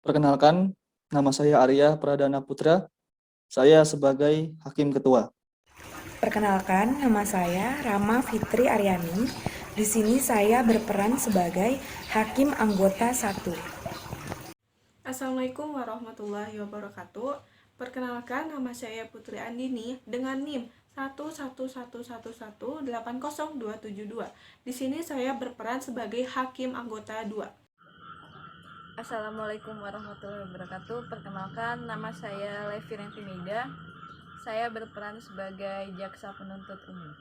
Perkenalkan, nama saya Arya Pradana Putra. Saya sebagai Hakim Ketua. Perkenalkan, nama saya Rama Fitri Aryani. Di sini saya berperan sebagai Hakim Anggota 1. Assalamualaikum warahmatullahi wabarakatuh. Perkenalkan, nama saya Putri Andini dengan NIM 11111802772. Di sini saya berperan sebagai Hakim Anggota 2. Assalamualaikum warahmatullahi wabarakatuh. Perkenalkan, nama saya Levi Rentinida. Saya berperan sebagai Jaksa Penuntut Umum.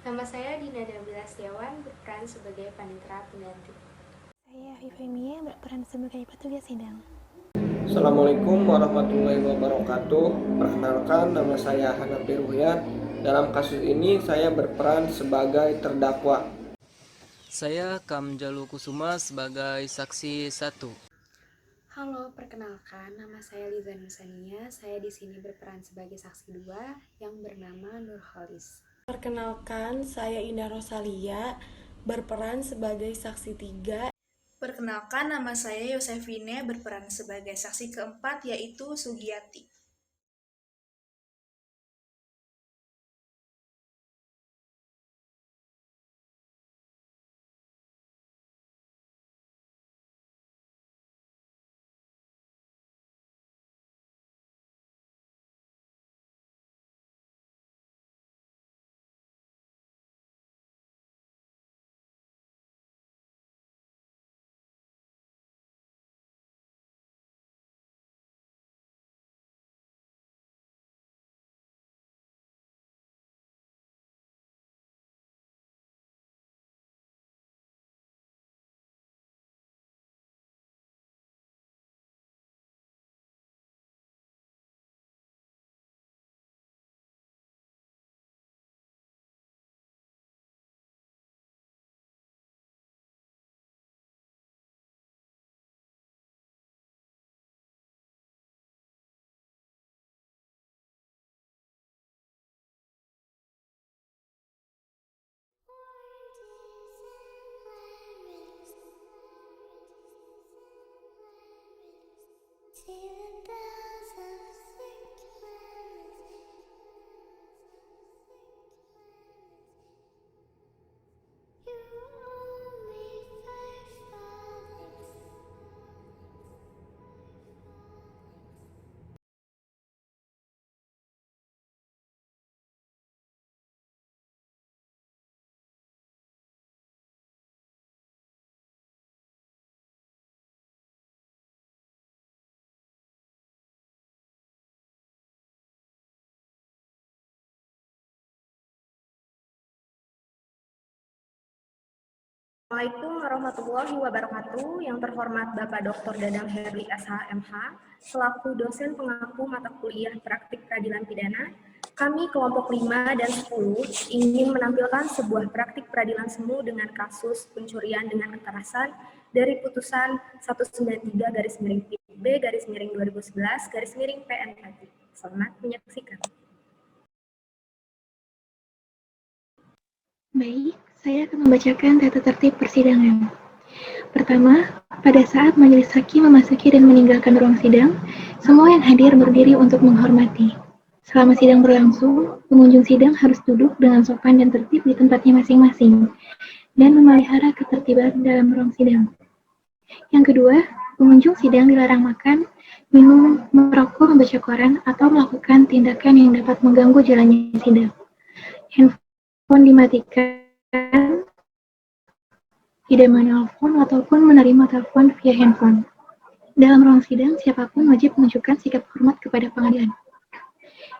Nama saya Dina Dabila Setiawan, berperan sebagai Panitera Pengganti. Saya Vivemia, berperan sebagai petugas sidang. Assalamualaikum warahmatullahi wabarakatuh. Perkenalkan, nama saya Hanafi Ruhyat. Dalam kasus ini saya berperan sebagai terdakwa. Saya Kamjalu Kusuma sebagai saksi 1. Halo, perkenalkan, nama saya Liza Nusania. Saya di sini berperan sebagai saksi 2 yang bernama Nurholis. Perkenalkan, saya Indah Rosalia, berperan sebagai saksi 3. Perkenalkan, nama saya Yosefine, berperan sebagai saksi keempat, yaitu Sugiyati. Assalamualaikum warahmatullahi wabarakatuh. Yang terhormat Bapak Dr. Dadang Herli SH.MH, selaku dosen pengaku mata kuliah praktik peradilan pidana, kami kelompok 5 dan 10 ingin menampilkan sebuah praktik peradilan semu dengan kasus pencurian dengan kekerasan dari putusan 193-B/2011-PN. Selamat menyaksikan. Baik, saya akan membacakan tata tertib persidangan. Pertama, pada saat majelis hakim memasuki dan meninggalkan ruang sidang, semua yang hadir berdiri untuk menghormati. Selama sidang berlangsung, pengunjung sidang harus duduk dengan sopan dan tertib di tempatnya masing-masing, dan memelihara ketertiban dalam ruang sidang. Yang kedua, pengunjung sidang dilarang makan, minum, merokok, membaca koran, atau melakukan tindakan yang dapat mengganggu jalannya sidang. Handphone dimatikan, tidak menelpon ataupun menerima telepon via handphone. Dalam ruang sidang, siapapun wajib menunjukkan sikap hormat kepada pengadilan.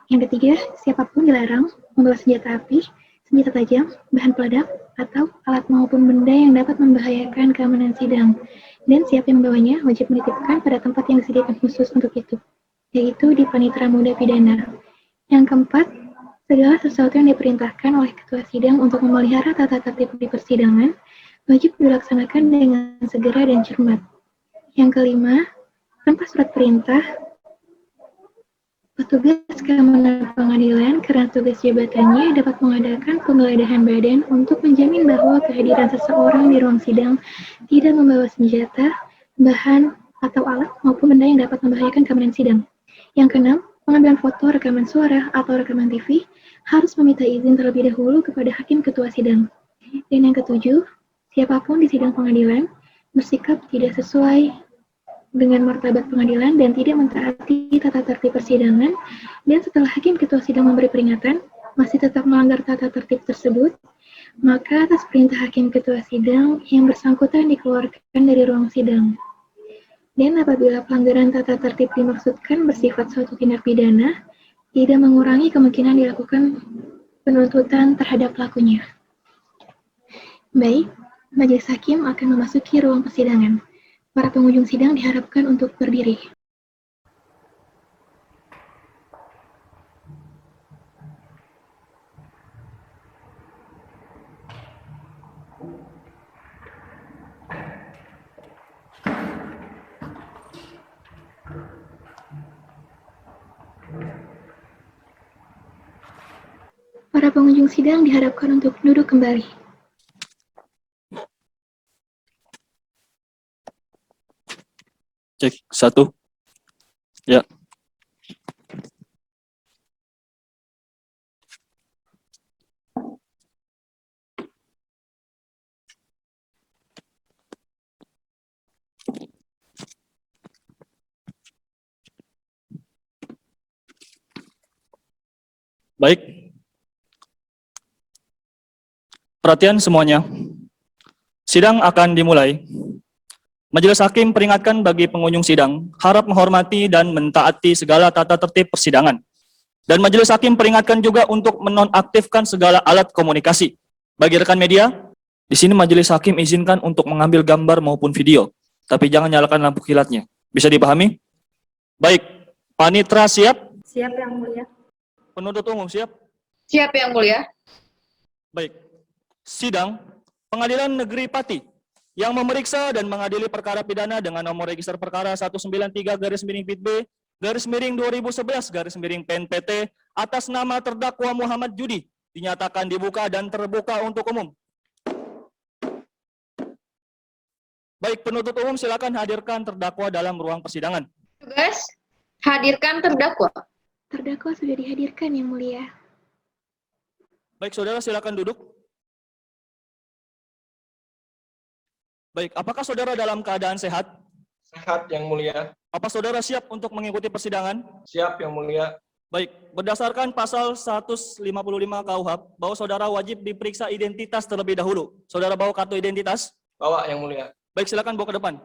Yang ketiga, siapapun dilarang membawa senjata api, senjata tajam, bahan peledak, atau alat maupun benda yang dapat membahayakan keamanan sidang. Dan siapa yang membawanya wajib menitipkan pada tempat yang disediakan khusus untuk itu, yaitu di Panitera Muda Pidana. Yang keempat, segala sesuatu yang diperintahkan oleh ketua sidang untuk memelihara tata tertib di persidangan wajib dilaksanakan dengan segera dan cermat. Yang kelima, tanpa surat perintah, petugas keamanan pengadilan karena tugas jabatannya dapat mengadakan penggeledahan badan untuk menjamin bahwa kehadiran seseorang di ruang sidang tidak membawa senjata, bahan, atau alat maupun benda yang dapat membahayakan keamanan sidang. Yang keenam, pengambilan foto, rekaman suara, atau rekaman TV harus meminta izin terlebih dahulu kepada hakim ketua sidang. Dan yang ketujuh, siapapun di sidang pengadilan bersikap tidak sesuai dengan martabat pengadilan dan tidak mentaati tata tertib persidangan, dan setelah hakim ketua sidang memberi peringatan, masih tetap melanggar tata tertib tersebut, maka atas perintah hakim ketua sidang yang bersangkutan dikeluarkan dari ruang sidang. Dan apabila pelanggaran tata tertib dimaksudkan bersifat suatu tindak pidana, tidak mengurangi kemungkinan dilakukan penuntutan terhadap pelakunya. Baik, majelis hakim akan memasuki ruang persidangan. Para pengunjung sidang diharapkan untuk berdiri. Para pengunjung sidang diharapkan untuk duduk kembali. Cek, 1. Ya. Baik. Perhatian semuanya. Sidang akan dimulai. Majelis hakim peringatkan bagi pengunjung sidang harap menghormati dan mentaati segala tata tertib persidangan. Dan majelis hakim peringatkan juga untuk menonaktifkan segala alat komunikasi. Bagi rekan media, di sini majelis hakim izinkan untuk mengambil gambar maupun video, tapi jangan nyalakan lampu kilatnya. Bisa dipahami? Baik, panitra siap? Siap Yang Mulia. Penuntut umum siap? Siap Yang Mulia. Baik. Sidang Pengadilan Negeri Pati yang memeriksa dan mengadili perkara pidana dengan nomor register perkara 193/PIB/2011/PNPT atas nama terdakwa Muhammad Judi dinyatakan dibuka dan terbuka untuk umum. Baik, penuntut umum silakan hadirkan terdakwa dalam ruang persidangan. Tugas, hadirkan terdakwa. Terdakwa sudah dihadirkan, Yang Mulia. Baik, saudara silakan duduk. Baik, apakah saudara dalam keadaan sehat? Sehat, Yang Mulia. Apa saudara siap untuk mengikuti persidangan? Siap, Yang Mulia. Baik, berdasarkan pasal 155 KUHP, bahwa saudara wajib diperiksa identitas terlebih dahulu. Saudara bawa kartu identitas? Bawa, Yang Mulia. Baik, silakan bawa ke depan.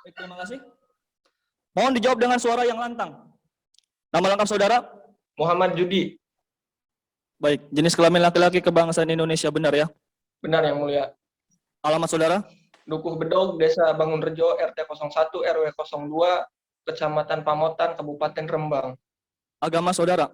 Baik, terima kasih. Mohon dijawab dengan suara yang lantang. Nama lengkap saudara? Muhammad Judi. Baik, jenis kelamin laki-laki kebangsaan Indonesia benar ya? Benar, Yang Mulia. Alamat saudara? Dukuh Bedog, Desa Bangunrejo, RT 01, RW 02, Kecamatan Pamotan, Kabupaten Rembang. Agama saudara?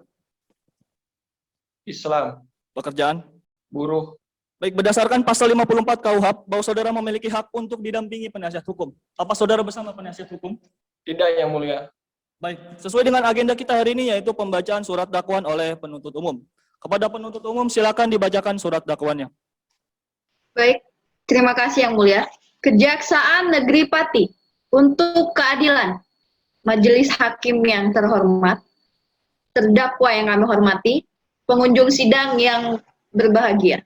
Islam. Pekerjaan? Buruh. Baik, berdasarkan pasal 54 KUHP, bahwa saudara memiliki hak untuk didampingi penasihat hukum. Apa saudara bersama penasihat hukum? Tidak, Yang Mulia. Baik, sesuai dengan agenda kita hari ini yaitu pembacaan surat dakwaan oleh penuntut umum. Kepada penuntut umum silakan dibacakan surat dakwaannya. Baik, terima kasih Yang Mulia. Kejaksaan Negeri Pati, untuk keadilan, Majelis Hakim yang terhormat, terdakwa yang kami hormati, pengunjung sidang yang berbahagia.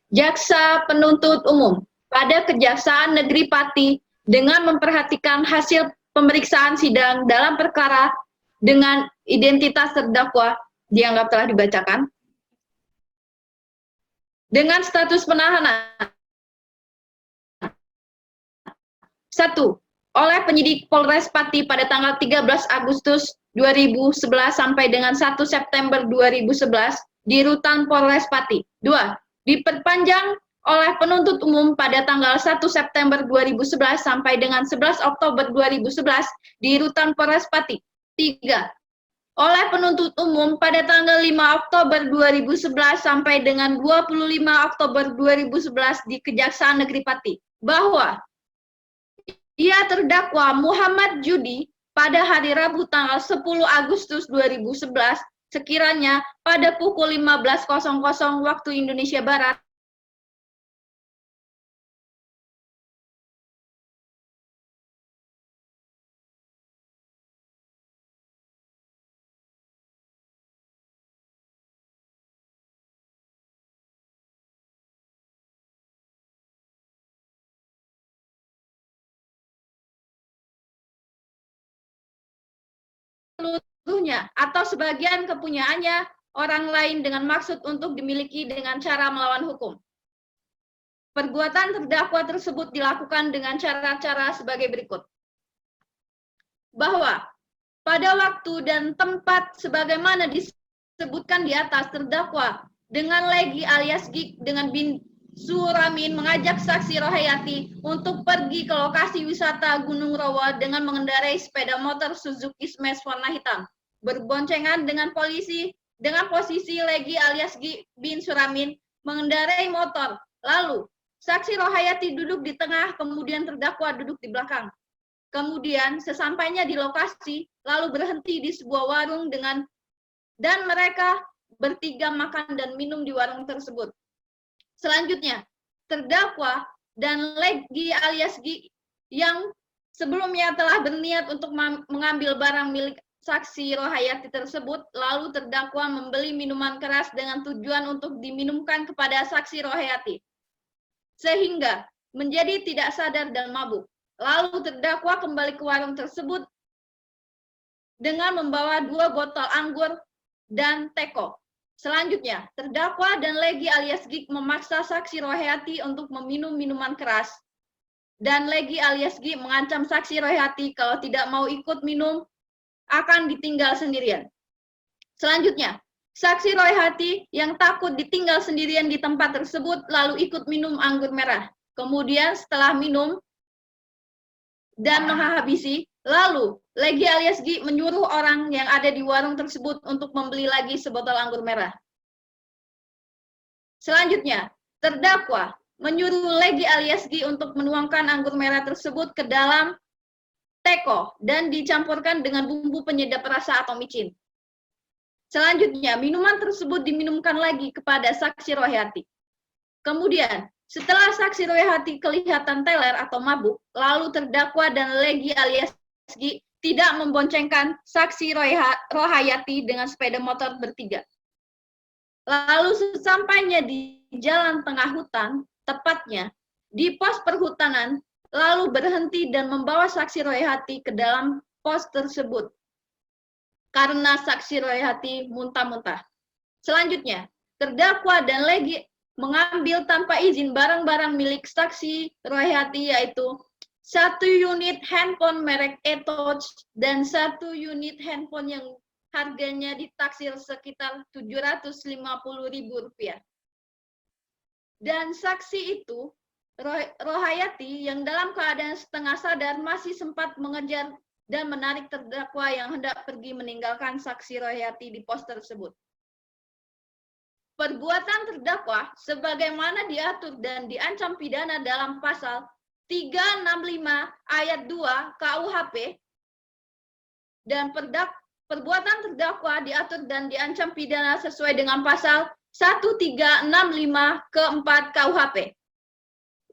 Jaksa penuntut umum pada Kejaksaan Negeri Pati dengan memperhatikan hasil pemeriksaan sidang dalam perkara dengan identitas terdakwa dianggap telah dibacakan. Dengan status penahanan. 1. Oleh penyidik Polres Pati pada tanggal 13 Agustus 2011 sampai dengan 1 September 2011 di Rutan Polres Pati. 2. Diperpanjang oleh penuntut umum pada tanggal 1 September 2011 sampai dengan 11 Oktober 2011 di Rutan Polres Pati. 3. Oleh penuntut umum pada tanggal 5 Oktober 2011 sampai dengan 25 Oktober 2011 di Kejaksaan Negeri Pati, bahwa ia terdakwa Muhammad Judi pada hari Rabu tanggal 10 Agustus 2011 sekiranya pada pukul 15.00 waktu Indonesia Barat seluruhnya atau sebagian kepunyaannya orang lain dengan maksud untuk dimiliki dengan cara melawan hukum. Perbuatan terdakwa tersebut dilakukan dengan cara-cara sebagai berikut. Bahwa pada waktu dan tempat sebagaimana disebutkan di atas, terdakwa dengan Legi alias Gig dengan bin Suramin mengajak saksi Rohayati untuk pergi ke lokasi wisata Gunung Rawa dengan mengendarai sepeda motor Suzuki Smash warna hitam, berboncengan dengan polisi dengan posisi Legi alias Gig bin Suramin mengendarai motor. Lalu saksi Rohayati duduk di tengah, kemudian terdakwa duduk di belakang. Kemudian sesampainya di lokasi, lalu berhenti di sebuah warung dan mereka bertiga makan dan minum di warung tersebut. Selanjutnya, terdakwa dan Legi alias G yang sebelumnya telah berniat untuk mengambil barang milik saksi Rohayati tersebut, lalu terdakwa membeli minuman keras dengan tujuan untuk diminumkan kepada saksi Rohayati, sehingga menjadi tidak sadar dan mabuk. Lalu terdakwa kembali ke warung tersebut dengan membawa 2 botol anggur dan teko. Selanjutnya, terdakwa dan Legi alias Gig memaksa saksi Rohayati untuk meminum minuman keras. Dan Legi alias Gig mengancam saksi Rohayati kalau tidak mau ikut minum akan ditinggal sendirian. Selanjutnya, saksi Rohayati yang takut ditinggal sendirian di tempat tersebut lalu ikut minum anggur merah. Kemudian setelah minum dan menghabisi, lalu Legi alias G menyuruh orang yang ada di warung tersebut untuk membeli lagi sebotol anggur merah. Selanjutnya, terdakwa menyuruh Legi alias G untuk menuangkan anggur merah tersebut ke dalam teko dan dicampurkan dengan bumbu penyedap rasa atau micin. Selanjutnya, minuman tersebut diminumkan lagi kepada saksi Rohayati. Kemudian, setelah saksi Rohayati kelihatan teler atau mabuk, lalu terdakwa dan Legi alias G tidak memboncengkan saksi Rohayati dengan sepeda motor bertiga. Lalu sesampainya di jalan tengah hutan, tepatnya di pos perhutanan, lalu berhenti dan membawa saksi Rohayati ke dalam pos tersebut karena saksi Rohayati muntah-muntah. Selanjutnya, terdakwa dan Legi mengambil tanpa izin barang-barang milik saksi Rohayati, yaitu 1 unit handphone merek eTouch dan 1 unit handphone yang harganya ditaksir sekitar Rp750.000. Dan saksi itu, Rohayati yang dalam keadaan setengah sadar masih sempat mengejar dan menarik terdakwa yang hendak pergi meninggalkan saksi Rohayati di pos tersebut. Perbuatan terdakwa sebagaimana diatur dan diancam pidana dalam pasal 365 ayat 2 KUHP dan perbuatan terdakwa diatur dan diancam pidana sesuai dengan pasal 1365 ke-4 KUHP.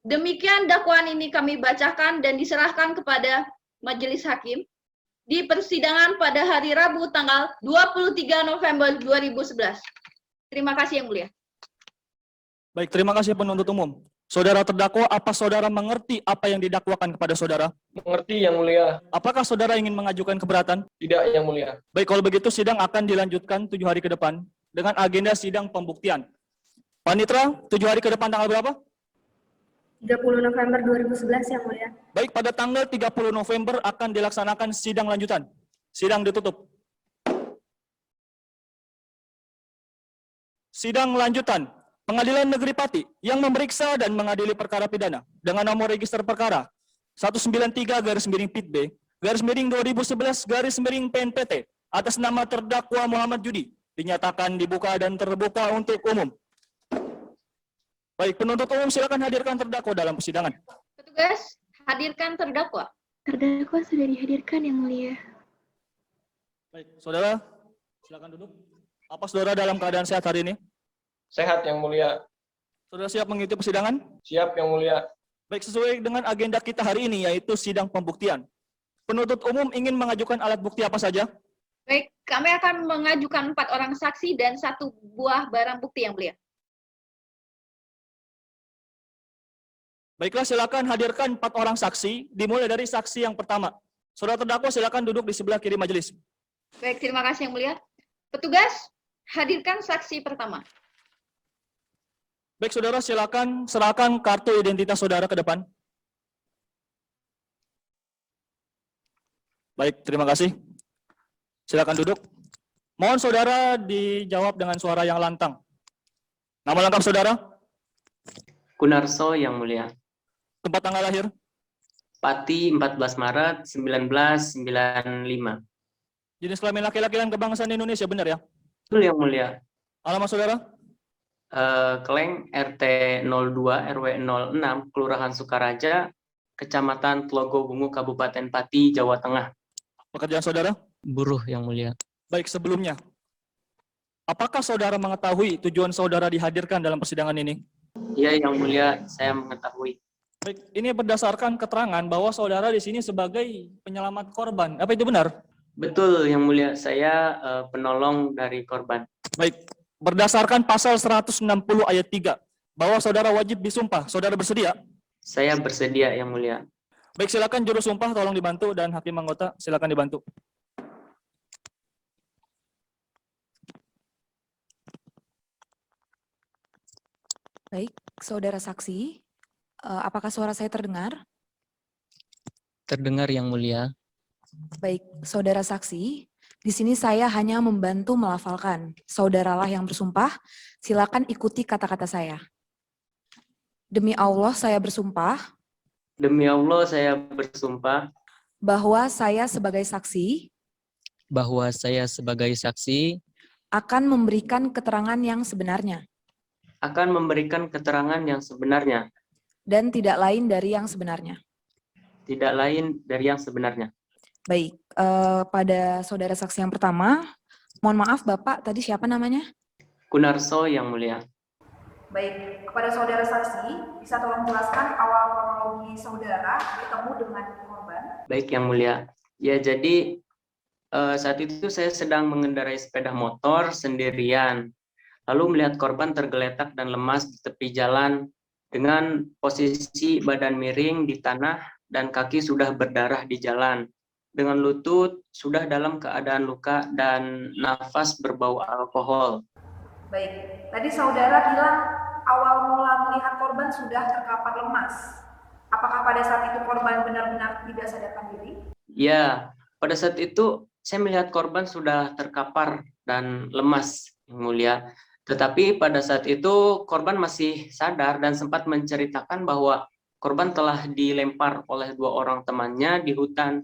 Demikian dakwaan ini kami bacakan dan diserahkan kepada Majelis Hakim di persidangan pada hari Rabu tanggal 23 November 2011. Terima kasih Yang Mulia. Baik, terima kasih penuntut umum. Saudara terdakwa, apa saudara mengerti apa yang didakwakan kepada saudara? Mengerti, Yang Mulia. Apakah saudara ingin mengajukan keberatan? Tidak, Yang Mulia. Baik, kalau begitu sidang akan dilanjutkan 7 hari ke depan dengan agenda sidang pembuktian. Panitra, 7 hari ke depan tanggal berapa? 30 November 2011, Yang Mulia. Baik, pada tanggal 30 November akan dilaksanakan sidang lanjutan. Sidang ditutup. Sidang lanjutan. Pengadilan Negeri Pati yang memeriksa dan mengadili perkara pidana dengan nomor register perkara 193/PITB/2011/PNPT atas nama terdakwa Muhammad Judi dinyatakan dibuka dan terbuka untuk umum. Baik, penuntut umum silakan hadirkan terdakwa dalam persidangan. Petugas, hadirkan terdakwa. Terdakwa sudah dihadirkan, Yang Mulia. Baik, saudara, silakan duduk. Apa saudara dalam keadaan sehat hari ini? Sehat, Yang Mulia. Saudara siap mengikuti persidangan? Siap, Yang Mulia. Baik, sesuai dengan agenda kita hari ini, yaitu sidang pembuktian. Penuntut umum ingin mengajukan alat bukti apa saja? Baik, kami akan mengajukan 4 orang saksi dan 1 buah barang bukti, Yang Mulia. Baiklah, silakan hadirkan 4 orang saksi, dimulai dari saksi yang pertama. Saudara terdakwa silakan duduk di sebelah kiri majelis. Baik, terima kasih yang mulia. Petugas, hadirkan saksi pertama. Baik, saudara, silakan serahkan kartu identitas saudara ke depan. Baik, terima kasih. Silakan duduk. Mohon saudara dijawab dengan suara yang lantang. Nama lengkap saudara? Kunarso yang mulia. Tempat tanggal lahir? Pati 14 Maret 1995. Jenis kelamin laki-laki dan kebangsaan Indonesia, benar ya? Betul yang mulia. Alamat saudara? Kleng RT 02 RW 06 Kelurahan Sukaraja, Kecamatan Tlogobungu, Kabupaten Pati, Jawa Tengah. Pekerjaan saudara? Buruh yang mulia. Baik, sebelumnya, apakah saudara mengetahui tujuan saudara dihadirkan dalam persidangan ini? Iya yang mulia, saya mengetahui. Baik, ini berdasarkan keterangan bahwa saudara di sini sebagai penyelamat korban. Apa itu benar? Betul yang mulia, saya penolong dari korban. Baik, berdasarkan pasal 160 ayat 3, bahwa saudara wajib disumpah. Saudara bersedia? Saya bersedia yang mulia. Baik, silakan juru sumpah tolong dibantu dan hakim anggota silakan dibantu. Baik, saudara saksi, apakah suara saya terdengar? Terdengar yang mulia. Baik, saudara saksi, di sini saya hanya membantu melafalkan. Saudaralah yang bersumpah, silakan ikuti kata-kata saya. Demi Allah saya bersumpah. Demi Allah saya bersumpah. Bahwa saya sebagai saksi. Bahwa saya sebagai saksi. Akan memberikan keterangan yang sebenarnya. Akan memberikan keterangan yang sebenarnya. Dan tidak lain dari yang sebenarnya. Tidak lain dari yang sebenarnya. Baik, pada saudara saksi yang pertama, mohon maaf Bapak, tadi siapa namanya? Kunarso yang mulia. Baik, kepada saudara saksi, bisa tolong jelaskan awal kronologi saudara bertemu dengan korban? Baik yang mulia. Ya jadi saat itu saya sedang mengendarai sepeda motor sendirian. Lalu melihat korban tergeletak dan lemas di tepi jalan dengan posisi badan miring di tanah dan kaki sudah berdarah di jalan. Dengan lutut sudah dalam keadaan luka dan nafas berbau alkohol. Baik, tadi saudara bilang awal mula melihat korban sudah terkapar lemas. Apakah pada saat itu korban benar-benar tidak sadarkan diri? Ya, pada saat itu saya melihat korban sudah terkapar dan lemas, yang mulia. Tetapi pada saat itu korban masih sadar dan sempat menceritakan bahwa korban telah dilempar oleh 2 orang temannya di hutan.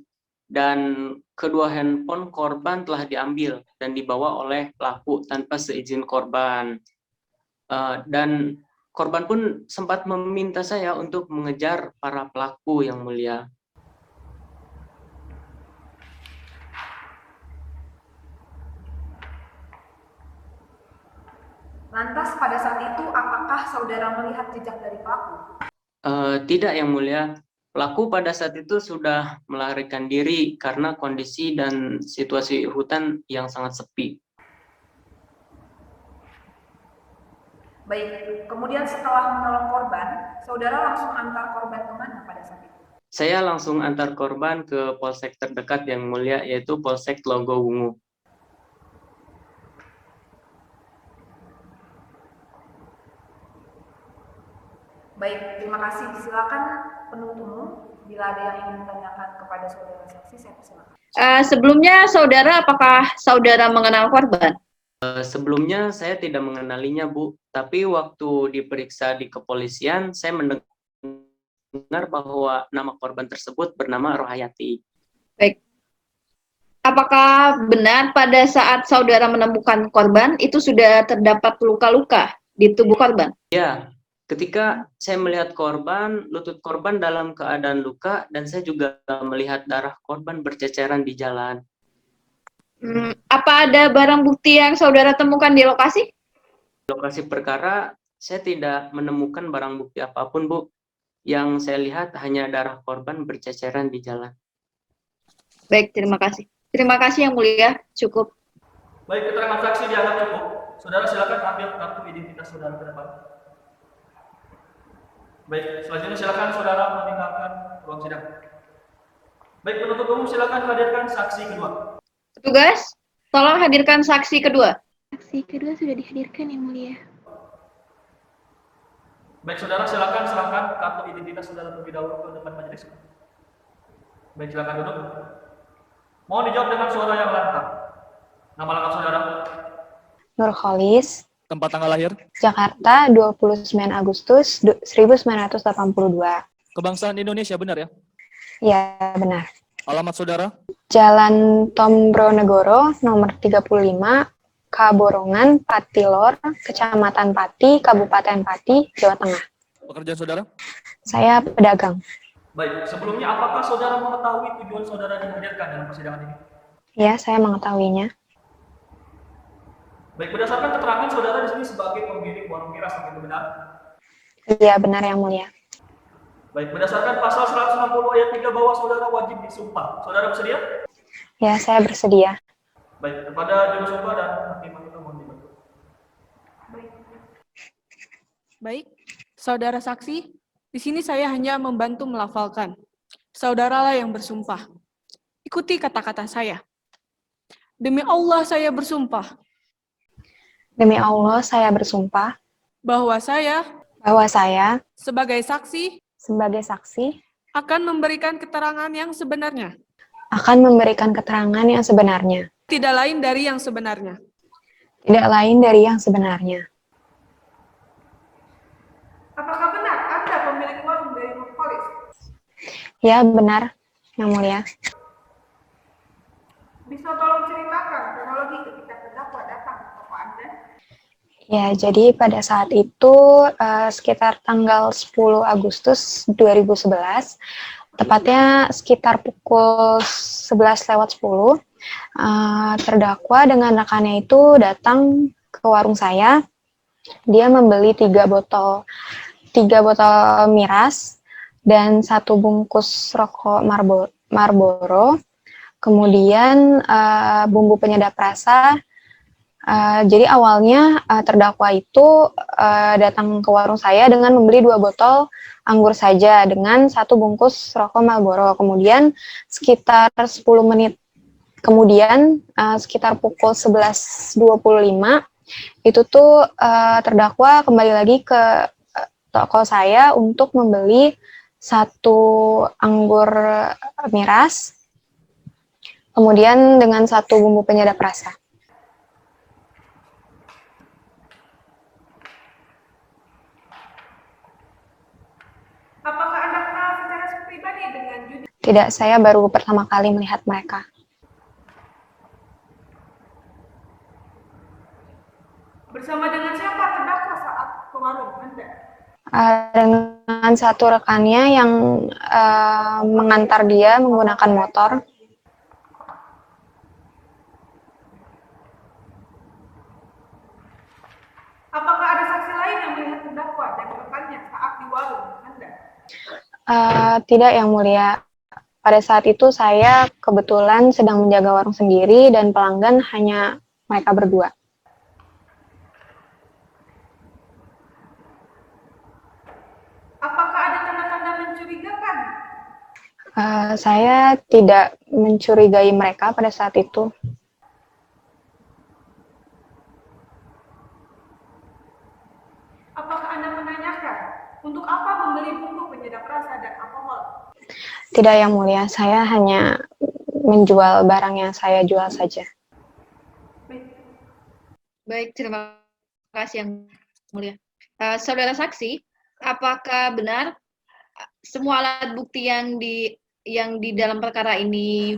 Dan kedua handphone korban telah diambil dan dibawa oleh pelaku tanpa seizin korban. Dan korban pun sempat meminta saya untuk mengejar para pelaku yang mulia. Lantas pada saat itu apakah saudara melihat jejak dari pelaku? Tidak yang mulia. Pelaku pada saat itu sudah melarikan diri karena kondisi dan situasi hutan yang sangat sepi. Baik, kemudian setelah menolong korban, saudara langsung antar korban kemana pada saat itu? Saya langsung antar korban ke polsek terdekat yang mulia, yaitu Polsek Tlogobungu. Baik, terima kasih. Silakan penuntut umum, bila ada yang ingin ditanyakan kepada saudara saksi, saya persilakan. Sebelumnya saudara, apakah saudara mengenal korban? Sebelumnya saya tidak mengenalinya, Bu. Tapi waktu diperiksa di kepolisian, saya mendengar bahwa nama korban tersebut bernama Rohayati. Baik. Apakah benar pada saat saudara menemukan korban, itu sudah terdapat luka-luka di tubuh korban? Ya. Ketika saya melihat korban, lutut korban dalam keadaan luka, dan saya juga melihat darah korban berceceran di jalan. Apa ada barang bukti yang saudara temukan di lokasi? Di lokasi perkara, saya tidak menemukan barang bukti apapun, Bu. Yang saya lihat hanya darah korban berceceran di jalan. Baik, terima kasih. Terima kasih yang mulia, cukup. Baik, keterangan saksi dianggap cukup. Saudara silakan ambil kartu identitas saudara ke depan. Baik, selanjutnya silakan saudara meninggalkan ruang sidang. Baik, penuntut umum silakan hadirkan saksi kedua. Petugas, Tolong hadirkan saksi kedua. Saksi kedua sudah dihadirkan, Yang Mulia. Baik, saudara, silakan serahkan kartu identitas saudara terlebih dahulu ke depan majelis. Baik, silakan duduk. Mohon dijawab dengan suara yang lantang. Nama lengkap saudara? Nurholis, Tempat tanggal lahir? Jakarta, 29 Agustus 1982. Kebangsaan Indonesia, benar ya? Ya, benar. Alamat saudara? Jalan Tombronegoro, nomor 35, Kaborongan, Patilor, Kecamatan Pati, Kabupaten Pati, Jawa Tengah. Pekerjaan saudara? Saya pedagang. Baik, sebelumnya apakah saudara mengetahui tujuan saudara dihadirkan dalam persidangan ini? Ya, saya mengetahuinya. Baik, berdasarkan keterangan saudara di sini sebagai pemilik warung miras, itu benar? Iya, benar Yang Mulia. Baik, berdasarkan pasal 160 ayat 3 bahwa saudara wajib disumpah. Saudara bersedia? Ya, saya bersedia. Baik, kepada juru sumpah dan hakim itu mohon dibantu. Baik, saudara saksi, di sini saya hanya membantu melafalkan. Saudaralah yang bersumpah. Ikuti kata-kata saya. Demi Allah saya bersumpah. Demi Allah, saya bersumpah Bahwa saya bahwa saya sebagai saksi sebagai saksi akan memberikan keterangan yang sebenarnya. akan memberikan keterangan yang sebenarnya. Tidak lain dari yang sebenarnya. Tidak lain dari yang sebenarnya. Apakah benar Anda pemilik warung dari Nurholis? Ya, benar, Yang Mulia. Bisa tolong ceritakan kronologi ketika terdakwa datang ke toko Anda? Ya, jadi pada saat itu sekitar tanggal 10 Agustus 2011, tepatnya sekitar pukul 11:10, terdakwa dengan rekannya itu datang ke warung saya. Dia membeli 3 botol miras dan 1 bungkus rokok Marlboro, kemudian bumbu penyedap rasa. Jadi awalnya terdakwa itu datang ke warung saya dengan membeli 2 botol anggur saja dengan 1 bungkus rokok Marlboro. Kemudian sekitar 10 menit kemudian, sekitar pukul 11:25, itu tuh terdakwa kembali lagi ke toko saya untuk membeli 1 anggur miras, kemudian dengan 1 bumbu penyedap rasa. Apakah Anda kenal secara pribadi dengan Judi? Tidak, saya baru pertama kali melihat mereka. Bersama dengan siapa terdakwa saat ke warung Anda? Dengan 1 rekannya yang mengantar dia menggunakan motor. Apakah ada saksi lain yang melihat terdakwa dan rekannya saat di warung Anda? Tidak, Yang Mulia. Pada saat itu saya kebetulan sedang menjaga warung sendiri dan pelanggan hanya mereka berdua. Apakah ada tanda-tanda mencurigakan? Saya tidak mencurigai mereka pada saat itu. Apakah Anda menanyakan untuk apa membeli bumbu penyedap rasa dan alkohol? Tidak, Yang Mulia. Saya hanya menjual barang yang saya jual saja. Baik, terima kasih Yang Mulia. Saudara saksi, apakah benar semua alat bukti yang di dalam perkara ini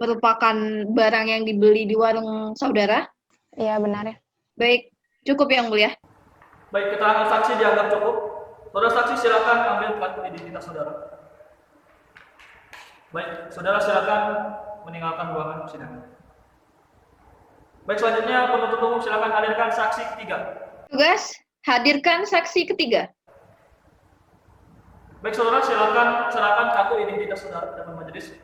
merupakan barang yang dibeli di warung saudara? Iya, benar ya. Baik, cukup Yang Mulia. Baik, keterangan saksi dianggap cukup. Saudara saksi silakan ambil kartu identitas saudara. Baik, saudara silakan meninggalkan ruangan persidangan. Baik, selanjutnya penuntut umum silakan hadirkan saksi ketiga. Tugas, hadirkan saksi ketiga. Baik, saudara silakan serahkan kartu identitas saudara ke depan majelis.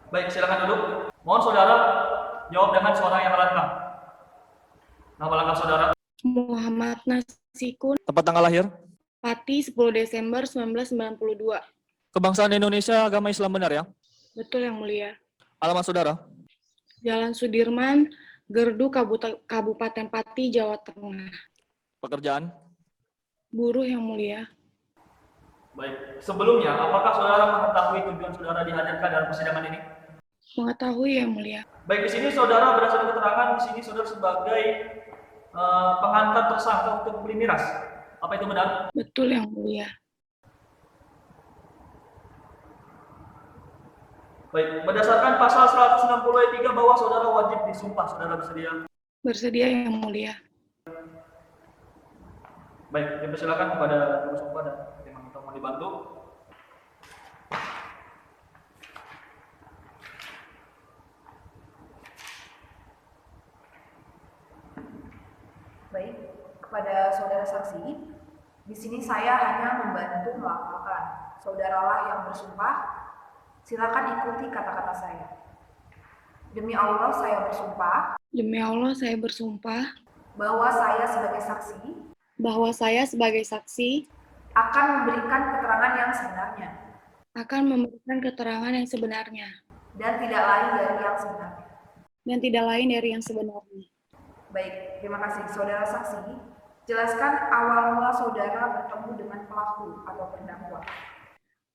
Baik, silakan duduk. Mohon saudara jawab dengan suara yang lantang. Nama lengkap saudara? Muhammad Nasikun, Tempat tanggal lahir? Pati, 10 Desember 1992. Kebangsaan Indonesia, agama Islam, benar ya? Betul Yang Mulia. Alamat saudara? Jalan Sudirman, Gerdu, Kabupaten Pati, Jawa Tengah. Pekerjaan? Buruh yang mulia. Baik. Sebelumnya, apakah saudara mengetahui tujuan saudara dihadirkan dalam persidangan ini? Mengetahui yang mulia. Baik, di sini saudara berdasarkan keterangan, di sini saudara sebagai pengantar tersangka untuk beli miras. Apa itu benar? Betul yang mulia. Baik, berdasarkan pasal 160 ayat 3 bahwa saudara wajib disumpah, saudara bersedia? Bersedia yang mulia. Baik, dipersilakan kepada juru sumpah dan tim untuk mau dibantu. Baik, kepada saudara saksi, di sini saya hanya membantu melafalkan. Saudaralah yang bersumpah. Silakan ikuti kata-kata saya. Demi Allah saya bersumpah. Demi Allah saya bersumpah. Bahwa saya sebagai saksi. Bahwa saya sebagai saksi. Akan memberikan keterangan yang sebenarnya. Akan memberikan keterangan yang sebenarnya. Dan tidak lain dari yang sebenarnya. Dan tidak lain dari yang sebenarnya. Baik, terima kasih. Saudara saksi, jelaskan awal mula saudara bertemu dengan pelaku atau terdakwa.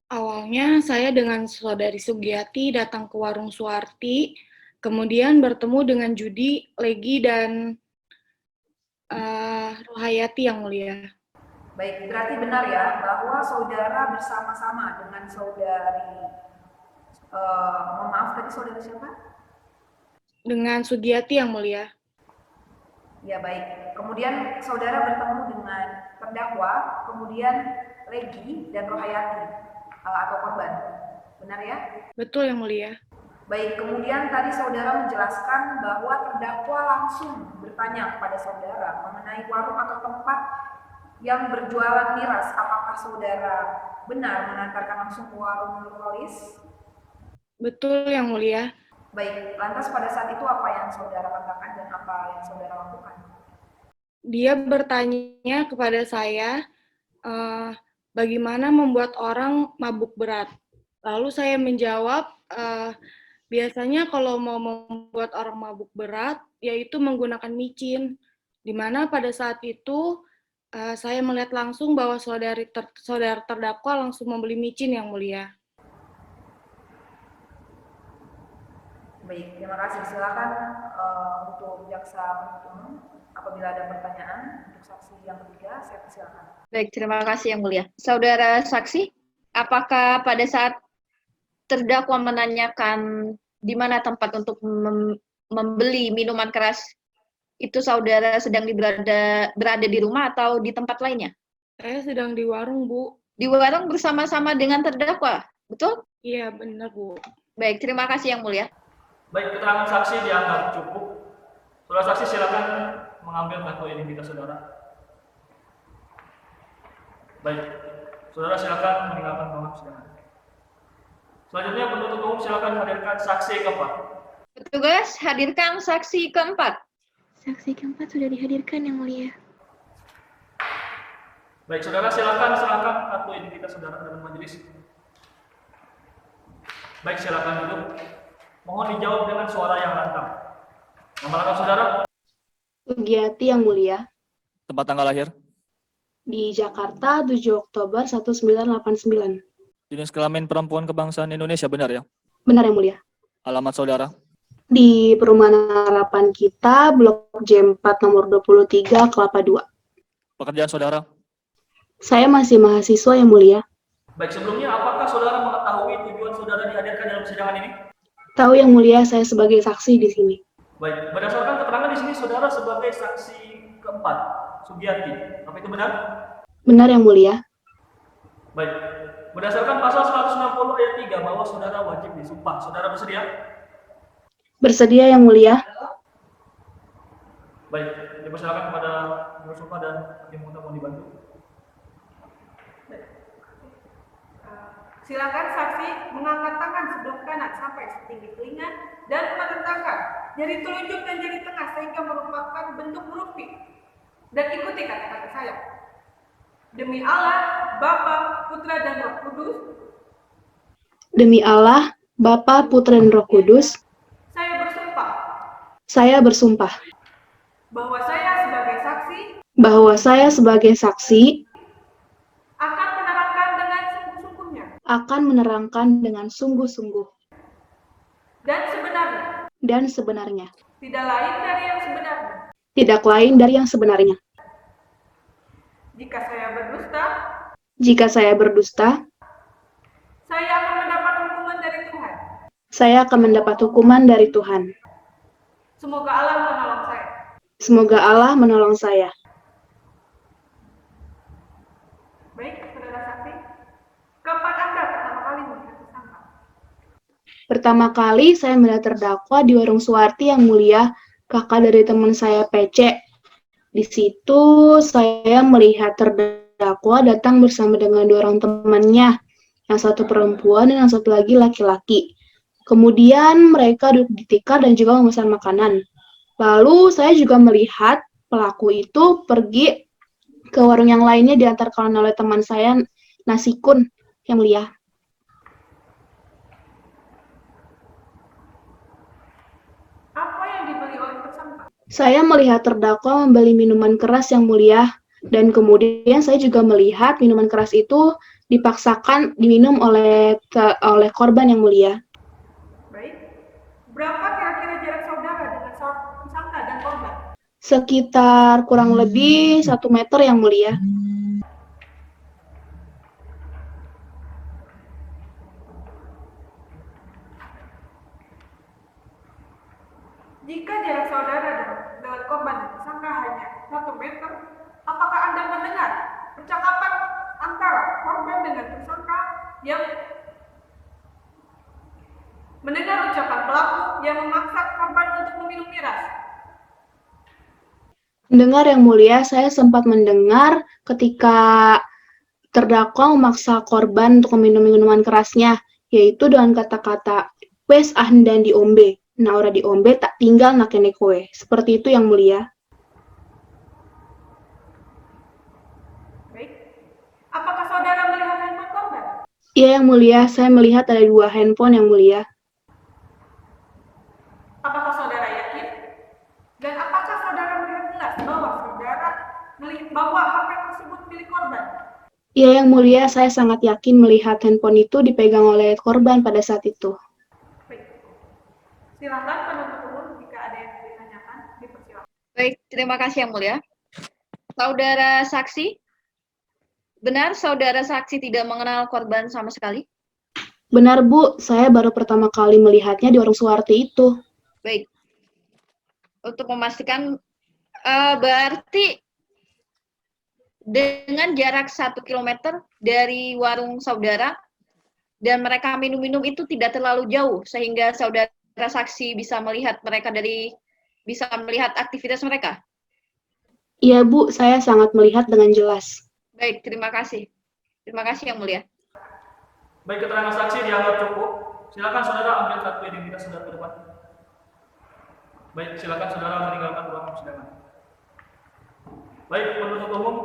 Awalnya saya dengan saudari Sugiyati datang ke warung Suwarti, kemudian bertemu dengan Judi, Legi, dan Rohayati yang mulia. Baik, berarti benar ya bahwa saudara bersama-sama dengan saudari, mohon maaf tadi saudara siapa? Dengan Sugiyati yang mulia. Ya baik, kemudian saudara bertemu dengan terdakwa, kemudian Legi dan Rohayati. Atau korban, benar ya? Betul yang mulia. Baik, kemudian tadi saudara menjelaskan bahwa terdakwa langsung bertanya kepada saudara mengenai warung atau tempat yang berjualan miras. Apakah saudara benar mengantarkan langsung ke warung Nurholis? Betul yang mulia. Baik, lantas pada saat itu apa yang saudara katakan dan apa yang saudara lakukan? Dia bertanya kepada saya, bagaimana membuat orang mabuk berat. Lalu saya menjawab, biasanya kalau mau membuat orang mabuk berat, yaitu menggunakan micin. Di mana pada saat itu, saya melihat langsung bahwa saudara terdakwa langsung membeli micin yang mulia. Baik, terima kasih. Silakan untuk jaksa penuntut umum, apabila ada pertanyaan untuk saksi yang ketiga, saya persilakan. Baik, terima kasih yang mulia. Saudara saksi, apakah pada saat terdakwa menanyakan di mana tempat untuk membeli minuman keras, itu saudara sedang berada di rumah atau di tempat lainnya? Saya sedang di warung, Bu. Di warung bersama-sama dengan terdakwa, betul? Iya, benar, Bu. Baik, terima kasih yang mulia. Baik, keterangan saksi dianggap cukup. Saudara saksi silakan mengambil kartu identitas saudara. Baik, saudara silakan meninggalkan ruangan persidangan. Selanjutnya penuntut umum silakan hadirkan saksi keempat. Petugas, hadirkan saksi keempat. Saksi keempat sudah dihadirkan yang mulia. Baik, saudara silakan serahkan kartu identitas saudara dalam majelis. Baik, silakan duduk. Mohon dijawab dengan suara yang lantang. Nama lengkap saudara? Sugiyati yang mulia. Tempat tanggal lahir? Di Jakarta, 7 Oktober 1989. Jenis kelamin perempuan kebangsaan Indonesia, benar ya? Benar yang mulia. Alamat saudara? Di Perumahan Harapan Kita, Blok J4 nomor 23, Kelapa 2. Pekerjaan saudara? Saya masih mahasiswa yang mulia. Baik, sebelumnya apakah saudara mengetahui tujuan saudara dihadirkan dalam persidangan ini? Tahu yang mulia, saya sebagai saksi di sini. Baik, berdasarkan keterangan di sini saudara sebagai saksi keempat, Sugiyati. Apa itu benar? Benar yang mulia. Baik, berdasarkan pasal 160 ayat 3 bahwa saudara wajib disumpah. Saudara bersedia? Bersedia yang mulia. Baik, dipersilakan kepada juru sumpah dan hakim untuk mau dibantu. Silakan saksi mengangkat tangan sebelah kanan sampai setinggi telinga dan merentangkan jari telunjuk dan jari tengah sehingga merupakan bentuk huruf V. Dan ikuti kata-kata saya. Demi Allah, Bapa, Putra dan Roh Kudus. Demi Allah, Bapa, Putra dan Roh Kudus. Saya bersumpah Saya bersumpah bahwa saya sebagai saksi bahwa saya sebagai saksi akan menerangkan dengan sungguh-sungguhnya akan menerangkan dengan sungguh-sungguh dan sebenarnya, tidak lain dari yang sebenarnya. tidak lain dari yang sebenarnya. Jika saya berdusta, saya akan mendapat hukuman dari Tuhan. saya akan mendapat hukuman dari Tuhan. Semoga Allah menolong saya. Semoga Allah menolong saya. Baik, saudara saksi. Kapan Anda pertama kali melihat tersangka? Pertama kali saya melihat terdakwa di warung Suwarti, Yang Mulia, kakak dari teman saya PC. Di situ saya melihat terdakwa datang bersama dengan 2 orang temannya, yang satu perempuan dan yang satu lagi laki-laki. Kemudian mereka duduk di tikar dan juga memesan makanan. Lalu saya juga melihat pelaku itu pergi ke warung yang lainnya diantarkan oleh teman saya, Nasikun, Yang Mulia. Apa yang dibeli oleh tersangka? Saya melihat terdakwa membeli minuman keras, Yang Mulia, dan kemudian saya juga melihat minuman keras itu dipaksakan diminum oleh korban, Yang Mulia. Baik. Berapa kira-kira jarak saudara dengan tersangka dan korban? Sekitar kurang lebih 1 meter, Yang Mulia. Jika jarak saudara dengan korban dan tersangka hanya 1 meter, apakah Anda mendengar percakapan antara korban dengan tersangka yang mendengar ucapan pelaku yang memaksa korban untuk meminum miras? Mendengar, Yang Mulia, saya sempat mendengar ketika terdakwa memaksa korban untuk meminum minuman kerasnya, yaitu dengan kata-kata, "Wes ahendan diombe, nah ora diombe tak tinggal nakene kowe." Seperti itu, Yang Mulia. Baik. Apakah saudara melihat handphone korban? Iya, Yang Mulia, saya melihat ada 2 handphone, Yang Mulia. Apakah saudara yakin? Dan apakah saudara melihat jelas bahwa HP tersebut milik korban? Iya, Yang Mulia, saya sangat yakin melihat handphone itu dipegang oleh korban pada saat itu. Baik. Silakan penuntut umum jika ada yang ditanyakan, dipersilakan. Baik, terima kasih Yang Mulia. Saudara saksi, benar saudara saksi tidak mengenal korban sama sekali? Benar, Bu, saya baru pertama kali melihatnya di warung Suwarti itu. Baik. Untuk memastikan, berarti dengan jarak 1 kilometer dari warung saudara dan mereka minum-minum itu tidak terlalu jauh sehingga saudara saksi bisa melihat aktivitas mereka. Iya, Bu, saya sangat melihat dengan jelas. Baik, terima kasih. Terima kasih Yang Mulia. Baik, keterangan saksi dianggap cukup. Silakan saudara ambil kartu identitas saudara ke depan. Baik, silakan saudara meninggalkan ruang persidangan. Baik, penuntut umum,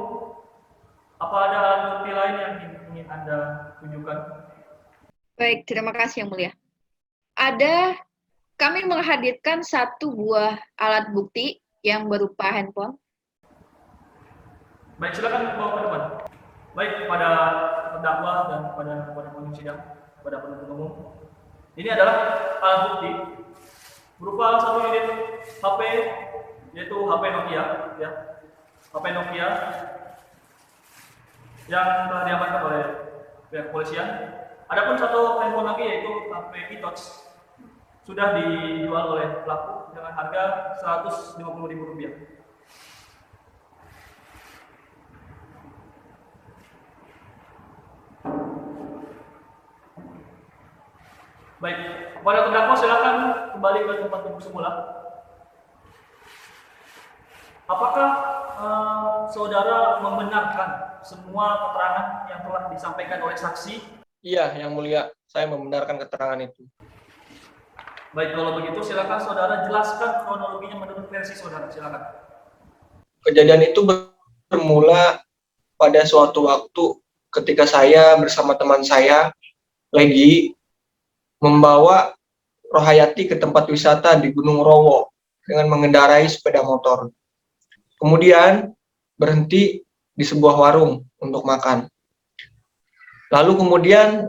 apa ada alat bukti lain yang ingin Anda tunjukkan? Baik, terima kasih Yang Mulia. Kami menghadirkan 1 buah alat bukti yang berupa handphone. Baik, silakan bawa ke depan. Baik, kepada terdakwa dan kepada pengunjung sidang, kepada penuntut umum. Ini adalah alat bukti berupa 1 unit HP, yaitu HP Nokia, ya. HP Nokia yang telah diamankan oleh pihak kepolisian. Adapun 1 handphone lagi yaitu HP Pitouch sudah dijual oleh pelaku dengan harga Rp150.000. Baik, kepada terdakwa silakan kembali ke tempat duduk semula. Apakah saudara membenarkan semua keterangan yang telah disampaikan oleh saksi? Iya, Yang Mulia, saya membenarkan keterangan itu. Baik, kalau begitu silakan saudara jelaskan kronologinya menurut versi saudara, silakan. Kejadian itu bermula pada suatu waktu ketika saya bersama teman saya, Legi, membawa Rohayati ke tempat wisata di Gunung Rowo. dengan mengendarai sepeda motor. Kemudian berhenti di sebuah warung untuk makan. Lalu kemudian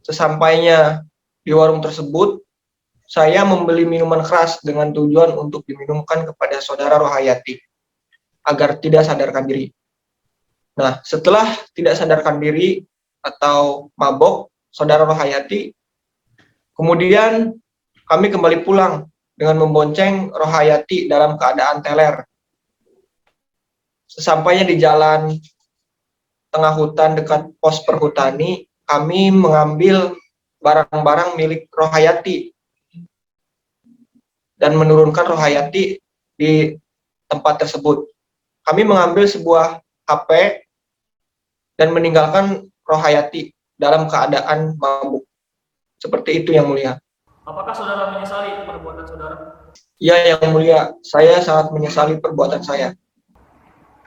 sesampainya di warung tersebut, saya membeli minuman keras dengan tujuan untuk diminumkan kepada saudara Rohayati agar tidak sadarkan diri. Nah, setelah tidak sadarkan diri atau mabok, saudara Rohayati, kemudian kami kembali pulang dengan membonceng Rohayati dalam keadaan teler. Sesampainya di jalan tengah hutan dekat pos perhutani, kami mengambil barang-barang milik Rohayati dan menurunkan Rohayati di tempat tersebut. Kami mengambil sebuah HP dan meninggalkan Rohayati dalam keadaan mabuk. Seperti itu, Yang Mulia. Apakah saudara menyesali perbuatan saudara? Ya, Yang Mulia, saya sangat menyesali perbuatan saya.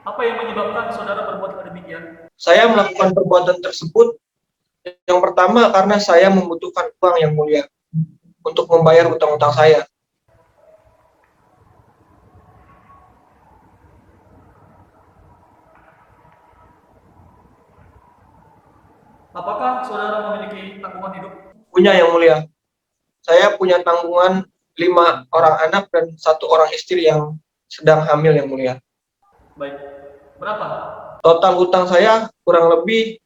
Apa yang menyebabkan saudara berbuat demikian? Saya melakukan perbuatan tersebut yang pertama karena saya membutuhkan uang, Yang Mulia, untuk membayar hutang-hutang saya. Apakah saudara memiliki tanggungan hidup? Punya, Yang Mulia. Saya punya tanggungan 5 orang anak dan 1 orang istri yang sedang hamil, Yang Mulia. Baik. Berapa? Total hutang saya kurang lebih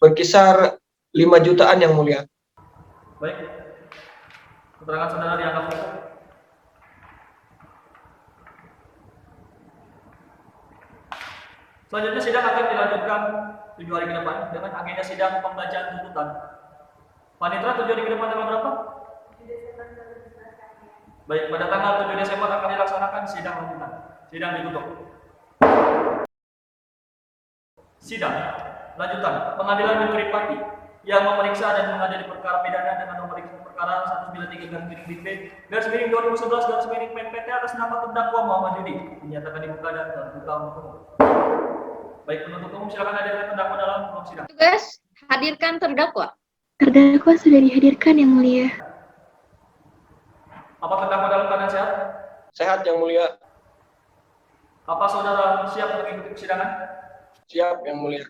berkisar 5 jutaan, Yang Mulia. Baik. Keterangan saudara dianggap cukup. Selanjutnya sidang akan dilanjutkan 7 hari ke depan dengan agenda sidang pembacaan tuntutan. Panitera 7 hari ke depan tanggal berapa? Baik, pada tanggal 7 Desember akan dilaksanakan sidang lanjutan. Sidang ditutup. Sidang lanjutan Pengadilan Negeri Pati yang memeriksa dan mengadili perkara pidana dengan nomor perkara 193/B/2011/PNPT atas nama terdakwa Muhammad Yudi dinyatakan dibuka dan terbuka untuk umum. Baik, penuntut umum silakan hadirkan terdakwa dalam ruang sidang. Tugas, hadirkan terdakwa. Terdakwa sudah dihadirkan, Yang Mulia. Apa terdakwa dalam keadaan sehat? Sehat, Yang Mulia. Apa saudara siap mengikuti persidangan? Siap, Yang Mulia.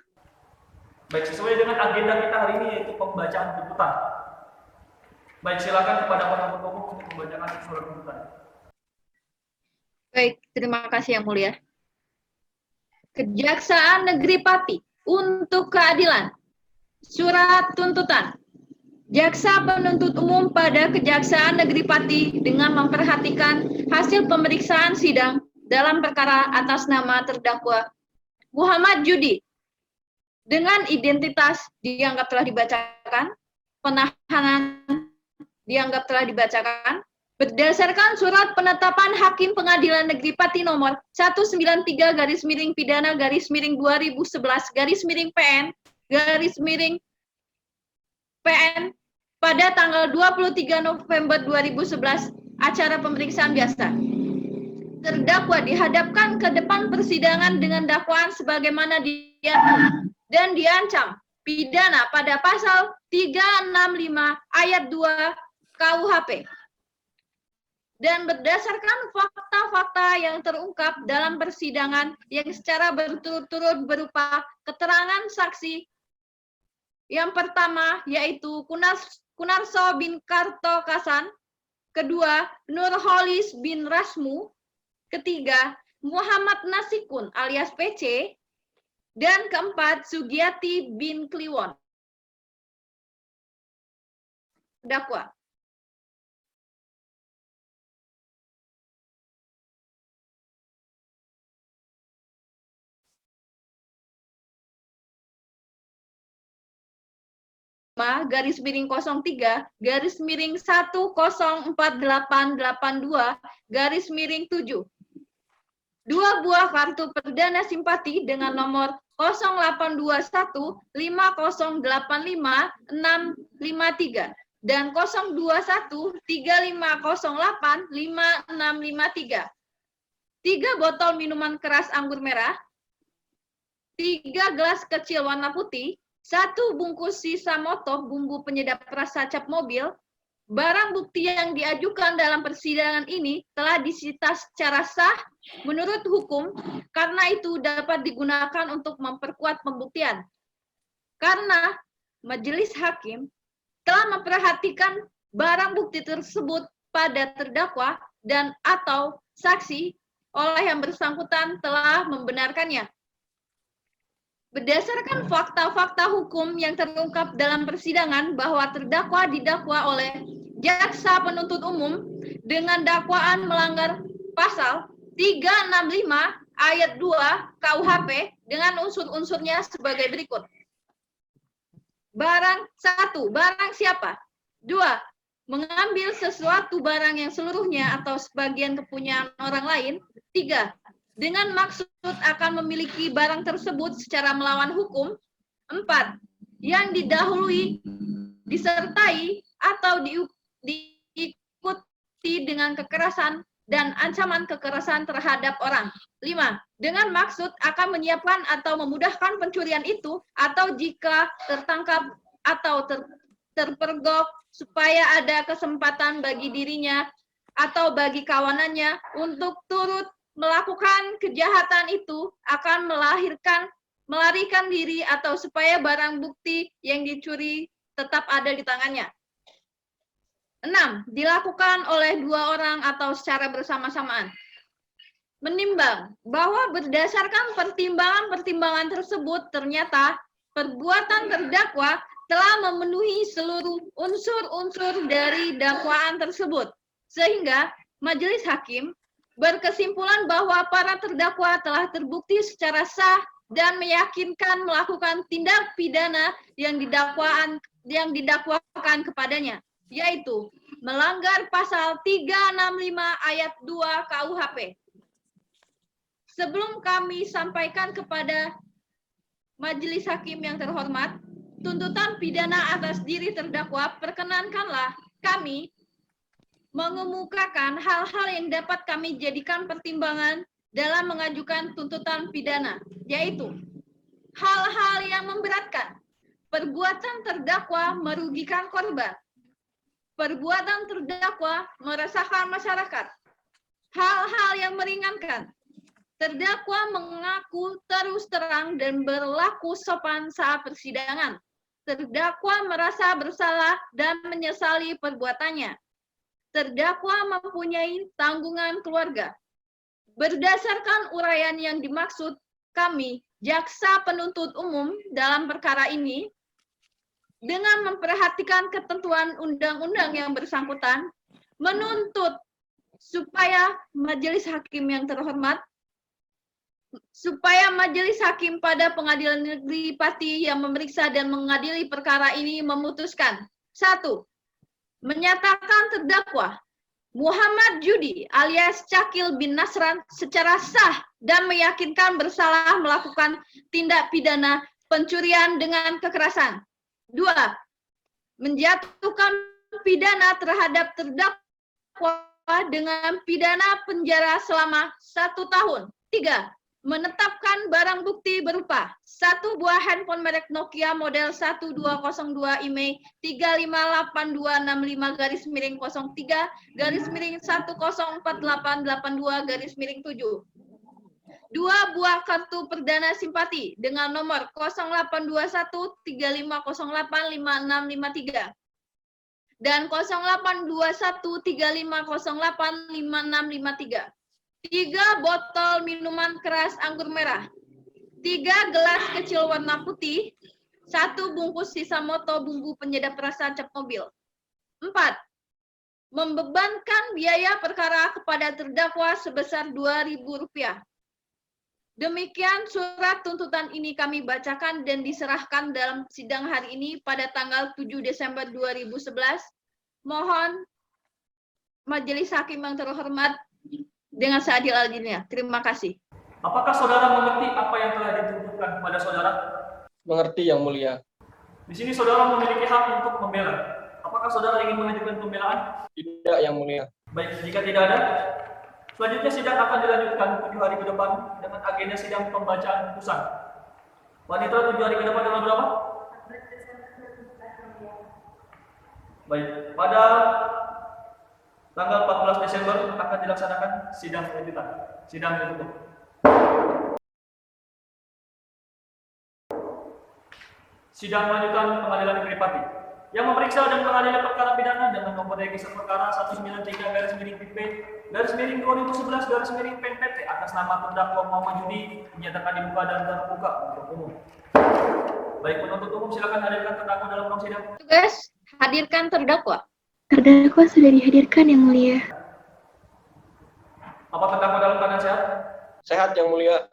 Baik, sesuai dengan agenda kita hari ini yaitu pembacaan tuntutan. Baik, silakan kepada penuntut umum untuk membacakan surat tuntutan. Baik, terima kasih Yang Mulia. Kejaksaan Negeri Pati untuk keadilan. Surat tuntutan. Jaksa penuntut umum pada Kejaksaan Negeri Pati dengan memperhatikan hasil pemeriksaan sidang dalam perkara atas nama terdakwa Muhammad Yudi dengan identitas dianggap telah dibacakan, penahanan dianggap telah dibacakan, berdasarkan surat penetapan Hakim Pengadilan Negeri Pati nomor 193/Pidana-PN pada tanggal 23 November 2011 acara pemeriksaan biasa. Terdakwa dihadapkan ke depan persidangan dengan dakwaan sebagaimana diatur dan diancam pidana pada pasal 365 ayat 2 KUHP. Dan berdasarkan fakta-fakta yang terungkap dalam persidangan yang secara berturut-turut berupa keterangan saksi yang pertama yaitu Kunarso bin Kartokasan, kedua Nurholis bin Rasmu, ketiga Muhammad Nasikun alias PC, dan keempat Sugiyati bin Kliwon. Dakwa. Garis miring 03 garis miring 104882 garis miring 7. 2 buah kartu perdana simpati dengan nomor 0821 5085 653 dan 021 3508 5653. 3 botol minuman keras anggur merah, 3 gelas kecil warna putih, 1 bungkus sisa motok bumbu penyedap rasa cap mobil, barang bukti yang diajukan dalam persidangan ini telah disita secara sah menurut hukum, karena itu dapat digunakan untuk memperkuat pembuktian. Karena majelis hakim telah memperhatikan barang bukti tersebut pada terdakwa dan atau saksi oleh yang bersangkutan telah membenarkannya. Berdasarkan fakta-fakta hukum yang terungkap dalam persidangan bahwa terdakwa didakwa oleh jaksa penuntut umum dengan dakwaan melanggar pasal 365 ayat 2 KUHP dengan unsur-unsurnya sebagai berikut. Barang siapa? 2. Mengambil sesuatu barang yang seluruhnya atau sebagian kepunyaan orang lain. 3. Dengan maksud akan memiliki barang tersebut secara melawan hukum. 4. Yang didahului, disertai, atau diikuti dengan kekerasan dan ancaman kekerasan terhadap orang. 5. Dengan maksud akan menyiapkan atau memudahkan pencurian itu, atau jika tertangkap atau terpergok supaya ada kesempatan bagi dirinya atau bagi kawanannya untuk turut melakukan kejahatan itu, akan melarikan diri atau supaya barang bukti yang dicuri tetap ada di tangannya. 6. Dilakukan oleh 2 orang atau secara bersama-samaan. Menimbang bahwa berdasarkan pertimbangan-pertimbangan tersebut ternyata perbuatan terdakwa telah memenuhi seluruh unsur-unsur dari dakwaan tersebut, sehingga majelis hakim berkesimpulan bahwa para terdakwa telah terbukti secara sah dan meyakinkan melakukan tindak pidana yang didakwakan kepadanya, yaitu melanggar pasal 365 ayat 2 KUHP. Sebelum kami sampaikan kepada majelis hakim yang terhormat tuntutan pidana atas diri terdakwa, perkenankanlah kami mengemukakan hal-hal yang dapat kami jadikan pertimbangan dalam mengajukan tuntutan pidana, yaitu hal-hal yang memberatkan, perbuatan terdakwa merugikan korban, perbuatan terdakwa meresahkan masyarakat, hal-hal yang meringankan, terdakwa mengaku terus terang dan berlaku sopan saat persidangan, terdakwa merasa bersalah dan menyesali perbuatannya, terdakwa mempunyai tanggungan keluarga. Berdasarkan uraian yang dimaksud, kami, jaksa penuntut umum dalam perkara ini, dengan memperhatikan ketentuan undang-undang yang bersangkutan, menuntut supaya majelis hakim yang terhormat, supaya majelis hakim pada Pengadilan Negeri Pati yang memeriksa dan mengadili perkara ini memutuskan. 1. Menyatakan terdakwa Muhammad Judi alias Cakil bin Nasran secara sah dan meyakinkan bersalah melakukan tindak pidana pencurian dengan kekerasan. 2. Menjatuhkan pidana terhadap terdakwa dengan pidana penjara selama 1 tahun. 3. Menetapkan barang bukti berupa 1 buah handphone merek Nokia model 1202 IMEI 358265-3-104882-7. 2 buah kartu perdana simpati dengan nomor 082135085653 dan 082135085653. 3 botol minuman keras anggur merah, 3 gelas kecil warna putih, 1 bungkus sisa moto bumbu penyedap rasa cap mobil. 4. Membebankan biaya perkara kepada terdakwa sebesar Rp2.000. Demikian surat tuntutan ini kami bacakan dan diserahkan dalam sidang hari ini pada tanggal 7 Desember 2011. Mohon majelis hakim yang terhormat dengan seadil-adilnya. Terima kasih. Apakah saudara mengerti apa yang telah dituntutkan kepada saudara? Mengerti, Yang Mulia. Di sini saudara memiliki hak untuk membela. Apakah saudara ingin mengajukan pembelaan? Tidak, Yang Mulia. Baik, jika tidak ada, selanjutnya sidang akan dilanjutkan 7 hari ke depan dengan agenda sidang pembacaan putusan. Wanita 7 hari ke depan tanggal berapa? Baik, pada tanggal 14 Desember akan dilaksanakan sidang lanjutan. Sidang ditutup. Sidang lanjutan Pengadilan Negeri Pati yang memeriksa dan mengadili perkara pidana dengan nomor register perkara 193/PP/2011/PNPT atas nama terdakwa Muhammad Judi dinyatakan dibuka dan terbuka untuk umum. Baik, penuntut umum silakan hadirkan terdakwa dalam ruang sidang. Tugas, hadirkan terdakwa. Terdakwa sudah dihadirkan, Yang Mulia. Apa terdakwa dalam keadaan sehat? Sehat, Yang Mulia.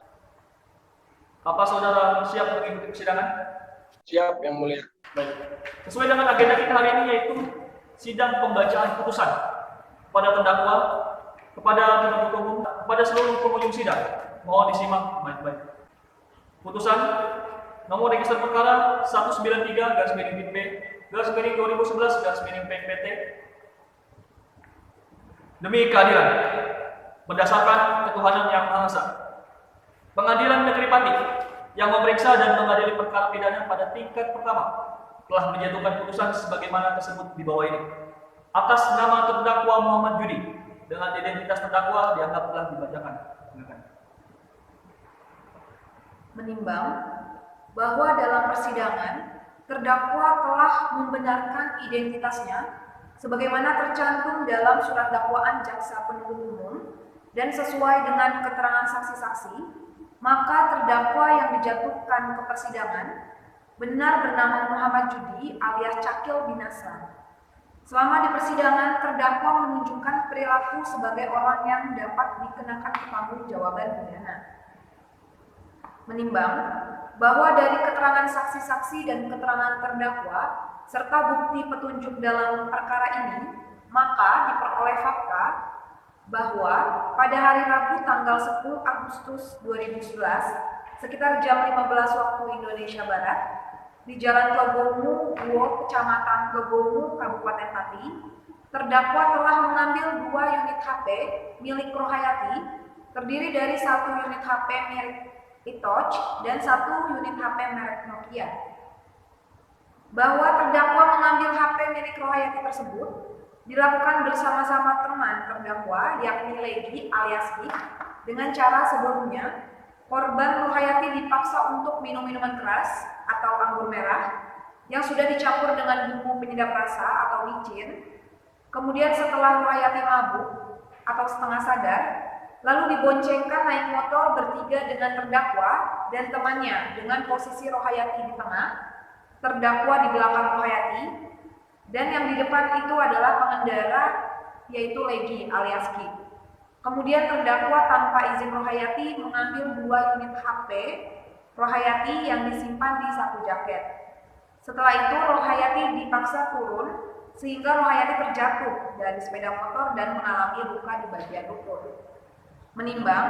Apa saudara siap mengikuti persidangan? Siap, Yang Mulia. Baik. Sesuai dengan agenda kita hari ini yaitu sidang pembacaan putusan kepada terdakwa, kepada penuntut umum, kepada seluruh pengunjung sidang. Mohon disimak baik-baik. Putusan nomor register perkara 193/PP/2011/PNPT demi keadilan berdasarkan ketuhanan yang Maha Esa. Pengadilan Negeri Pati yang memeriksa dan mengadili perkara pidana pada tingkat pertama telah menjatuhkan putusan sebagaimana tersebut di bawah ini. Atas nama terdakwa Muhammad Judi dengan identitas terdakwa dianggap telah dibacakan. Menimbang bahwa dalam persidangan terdakwa telah membenarkan identitasnya sebagaimana tercantum dalam surat dakwaan jaksa penuntut umum dan sesuai dengan keterangan saksi-saksi, maka terdakwa yang dijatuhkan ke persidangan benar bernama Muhammad Judi alias Cakil bin Aslan. Selama di persidangan, terdakwa menunjukkan perilaku sebagai orang yang dapat dikenakan pertanggungjawaban pidana. Menimbang bahwa dari keterangan saksi-saksi dan keterangan terdakwa serta bukti petunjuk dalam perkara ini, maka diperoleh fakta bahwa pada hari Rabu tanggal 10 Agustus 2011 sekitar jam 15 waktu Indonesia Barat di Jalan Tlogongu, Guo, Kecamatan Tlogongu, Kabupaten Pati, terdakwa telah mengambil 2 unit HP milik Rohayati terdiri dari 1 unit HP merek iTouch dan 1 unit HP merek Nokia. Bahwa terdakwa mengambil HP milik Rohayati tersebut dilakukan bersama-sama teman terdakwa yakni Legi alias Gik dengan cara sebelumnya korban Rohayati dipaksa untuk minum minuman keras atau anggur merah yang sudah dicampur dengan bumbu penyedap rasa atau micin. Kemudian setelah Rohayati mabuk atau setengah sadar, lalu diboncengkan naik motor bertiga dengan terdakwa dan temannya dengan posisi Rohayati di tengah, terdakwa di belakang Rohayati, dan yang di depan itu adalah pengendara yaitu Legi alias Ki. Kemudian terdakwa tanpa izin Rohayati mengambil 2 unit HP Rohayati yang disimpan di saku jaket. Setelah itu Rohayati dipaksa turun sehingga Rohayati terjatuh dari sepeda motor dan mengalami luka di bagian lutut. Menimbang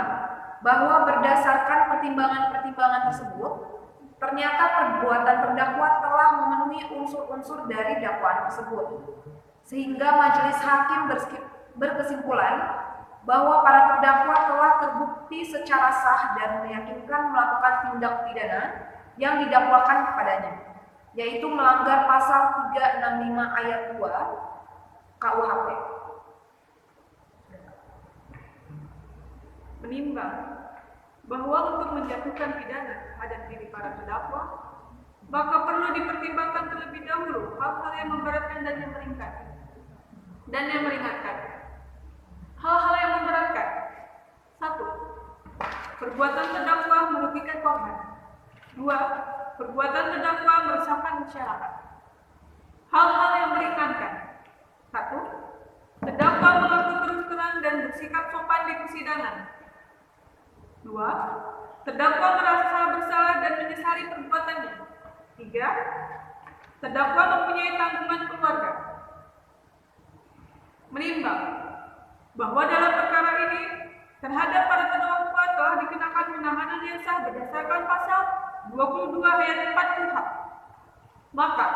bahwa berdasarkan pertimbangan-pertimbangan tersebut, ternyata perbuatan terdakwa telah memenuhi unsur-unsur dari dakwaan tersebut, sehingga majelis hakim berkesimpulan bahwa para terdakwa telah terbukti secara sah dan meyakinkan melakukan tindak pidana yang didakwakan kepadanya, yaitu melanggar pasal 365 ayat 2 KUHP. Menimbang bahwa untuk menjatuhkan pidana terhadap diri para terdakwa, maka perlu dipertimbangkan terlebih dahulu hal-hal yang memberatkan dan yang meringankan. Hal-hal yang memberatkan: 1. Perbuatan terdakwa merugikan korban. 2. Perbuatan terdakwa meresahkan masyarakat. Hal-hal yang meringankan: 1. Terdakwa mengaku terus terang dan bersikap sopan di persidangan. 2. Terdakwa merasa bersalah dan menyesali perbuatannya. 3. Terdakwa mempunyai tanggungan keluarga. Menimbang bahwa dalam perkara ini terhadap para terdakwa telah dikenakan penahanan yang sah berdasarkan pasal 22 ayat 4 KUHP, maka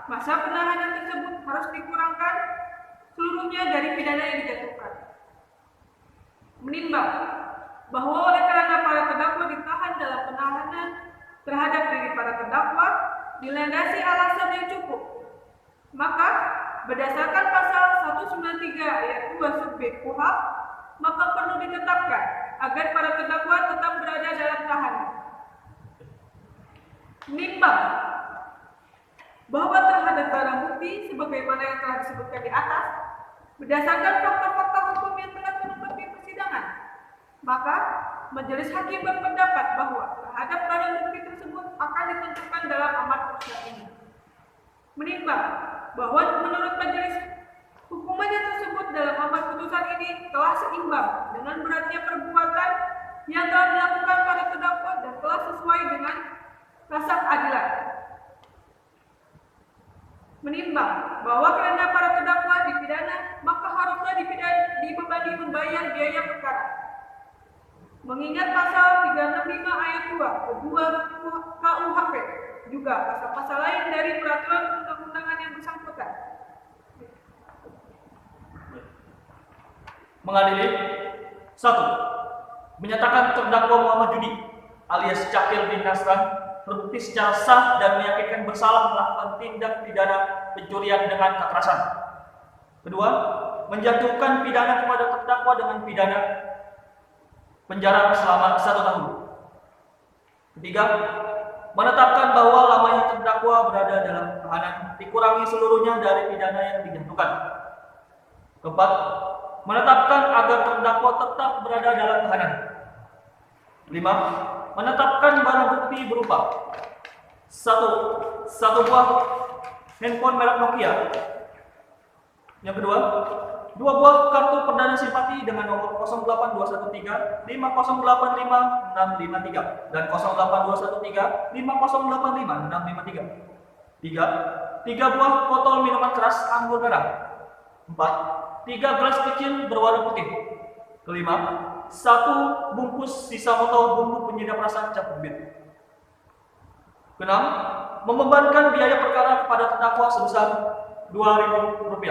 masa penahanan tersebut harus dikurangkan seluruhnya dari pidana yang dijatuhkan. Menimbang bahwa oleh karena para terdakwa ditahan dalam penahanan terhadap diri para terdakwa dilandasi alasan yang cukup, maka berdasarkan pasal 193 ayat 2 sub B KUHP, maka perlu ditetapkan agar para terdakwa tetap berada dalam tahanan. Menimbang bahwa terhadap barang bukti sebagaimana yang telah disebutkan di atas, berdasarkan fakta-fakta hukum yang telah terungkap di persidangan, maka majelis hakim berpendapat bahwa terhadap barang bukti tersebut akan ditentukan dalam amar putusan ini. Menimbang bahwa menurut majelis hukuman yang tersebut dalam amar putusan ini telah seimbang dengan beratnya perbuatan yang telah dilakukan pada terdakwa dan telah sesuai dengan rasa keadilan. Menimbang bahwa karena para terdakwa dipidana, maka haruslah dibebani membayar biaya perkara. Mengingat pasal 365 ayat 2 kedua KUHP, juga pasal-pasal lain dari peraturan perundang-undangan yang bersangkutan. Mengadili 1. Menyatakan terdakwa Muhammad Judi alias Cakil bin Nasran terbukti secara sah dan meyakinkan bersalah melakukan tindak pidana pencurian dengan kekerasan. Kedua, menjatuhkan pidana kepada terdakwa dengan pidana penjara selama 1 tahun. Ketiga, menetapkan bahwa lamanya terdakwa berada dalam tahanan dikurangi seluruhnya dari pidana yang dijatuhkan. Keempat, menetapkan agar terdakwa tetap berada dalam tahanan. 5. Menetapkan barang bukti berupa 1 buah handphone merek Nokia. Yang kedua, 2 buah kartu perdana simpati dengan nomor 08213 5085 653 dan 08213 5085 653. 3 buah botol minuman keras anggur merah. 4 gelas kecil berwarna putih. Kelima, 1 bungkus sisa botol bumbu penyedap rasa cap ubin. Keenam, membebankan biaya perkara kepada terdakwa sebesar Rp2.000.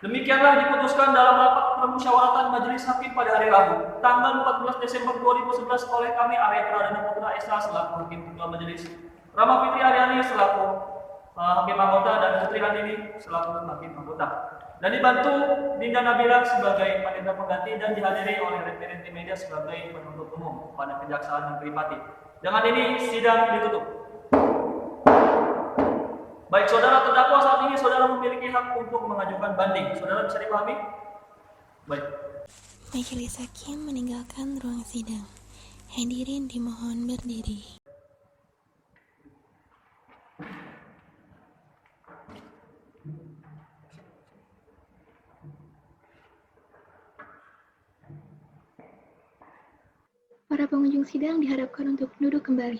Demikianlah diputuskan dalam rapat permusyawaratan Majelis Hakim pada hari Rabu, tanggal 14 Desember 2011 oleh kami Arya Pradana Putra Esa selaku Hakim Ketua Majelis, Rama Fitri Aryani selaku Hakim Anggota dan Putri Andini selaku Hakim Anggota. Dan dibantu Dinda Nabila sebagai panitia pengganti dan dihadiri oleh referen media sebagai penuntut umum pada Kejaksaan Negeri Pati. Dengan ini sidang ditutup. Baik saudara terdakwa, saat ini saudara memiliki hak untuk mengajukan banding. Saudara bisa dipahami? Baik. Majelis Hakim meninggalkan ruang sidang. Hadirin dimohon berdiri. Para pengunjung sidang diharapkan untuk duduk kembali.